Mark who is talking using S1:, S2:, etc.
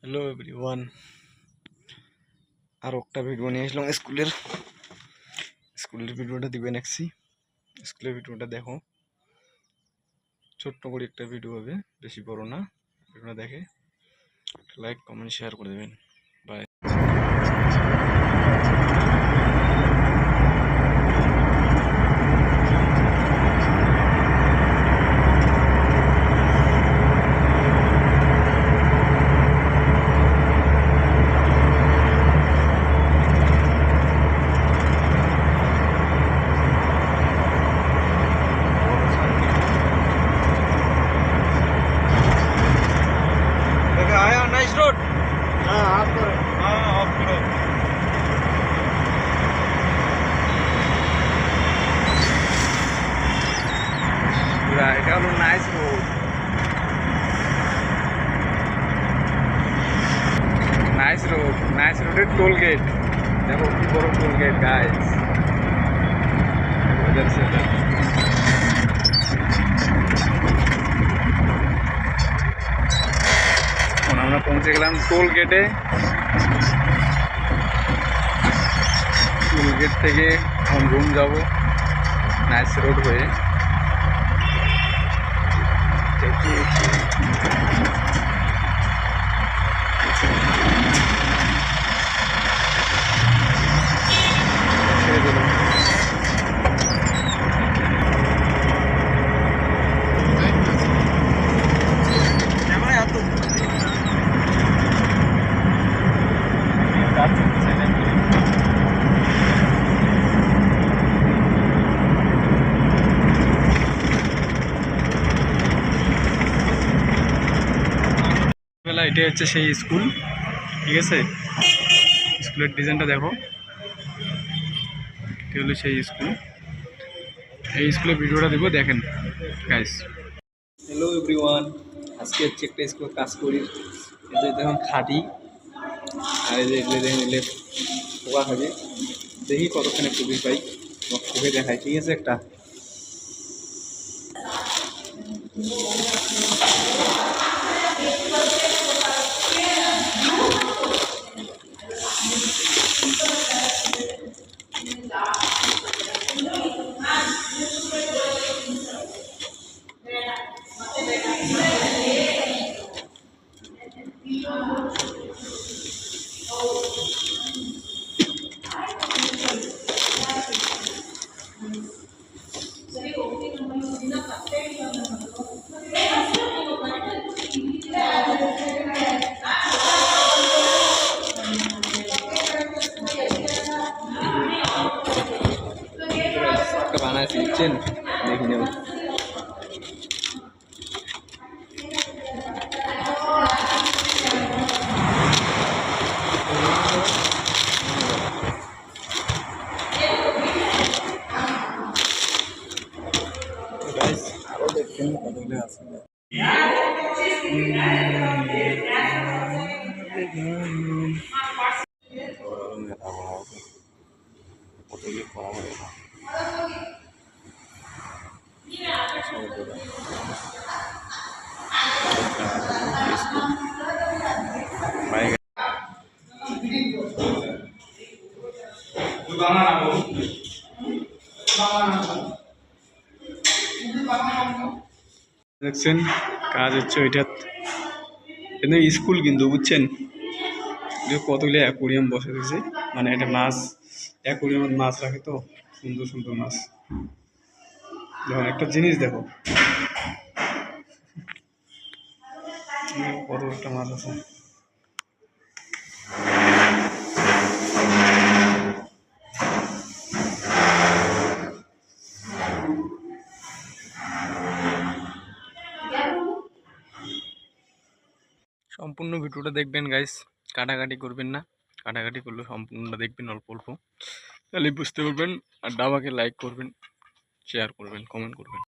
S1: Hello everyone, আর একটা video নিয়ে আসলাম স্কুলের ভিডিওটা দিবেন একসি। স্কুলের ভিডিওটা দেখো, ছোট্ট করে একটা ভিডিও হবে, বেশি বড় না। ভিডিওটা দেখে লাইক কমেন্ট শেয়ার করে দেবেন। বাই। आया नाइस रोड।
S2: हाँ आप करो।
S1: हाँ ऑफ करो। এটা হলো নাইস রোড। নাইস রোডের টোল গেট দেখো, কি বড় টোল গেট গাইস। আমরা পৌঁছে গেলাম টোল গেটে। টোল গেট থেকে এখন রুম যাবো নাইস রোড হয়ে। এটা হচ্ছে সেই স্কুল, ঠিক আছে। স্কুলের ডিজাইনটা দেখো, এটা হলো সেই স্কুল। এই স্কুলের ভিডিওটা দেবো, দেখেন গাইস। হ্যালো এভরিওয়ান, আজকে হচ্ছে একটা স্কুলে কাজ করি। এটা দেখুন খাটি, আর এই যে এগুলো দেখেন, এগুলো পোকা খাবে। দেখি কতক্ষণে পুলিশ পাই, খুবই দেখায়, ঠিক আছে। একটা বানায় শিখছেন, দেখি নেব। আরো দেখছেন কতগুলো আছে। কতগুলো করা হয় না। দেখছেন কাজ হচ্ছে ওইটা, কিন্তু স্কুল কিন্তু বুঝছেন, কতগুলো অ্যাকোরিয়াম বসে দিয়েছে। মানে এটা মাছ, অ্যাকোরিয়ামের মাছ রাখে তো, সুন্দর সুন্দর মাছ। দেখুন একটা জিনিস দেখো, কত একটা মাছ আছে। সম্পূর্ণ ভিডিওটা দেখবেন গাইস, কাটাকাটি করবেন না। কাটাকাটি করলে সম্পূর্ণটা দেখবেন, অল্প অল্প, তাহলে বুঝতে পারবেন। আর দাবাকে লাইক করবেন, শেয়ার করবেন, কমেন্ট করবেন।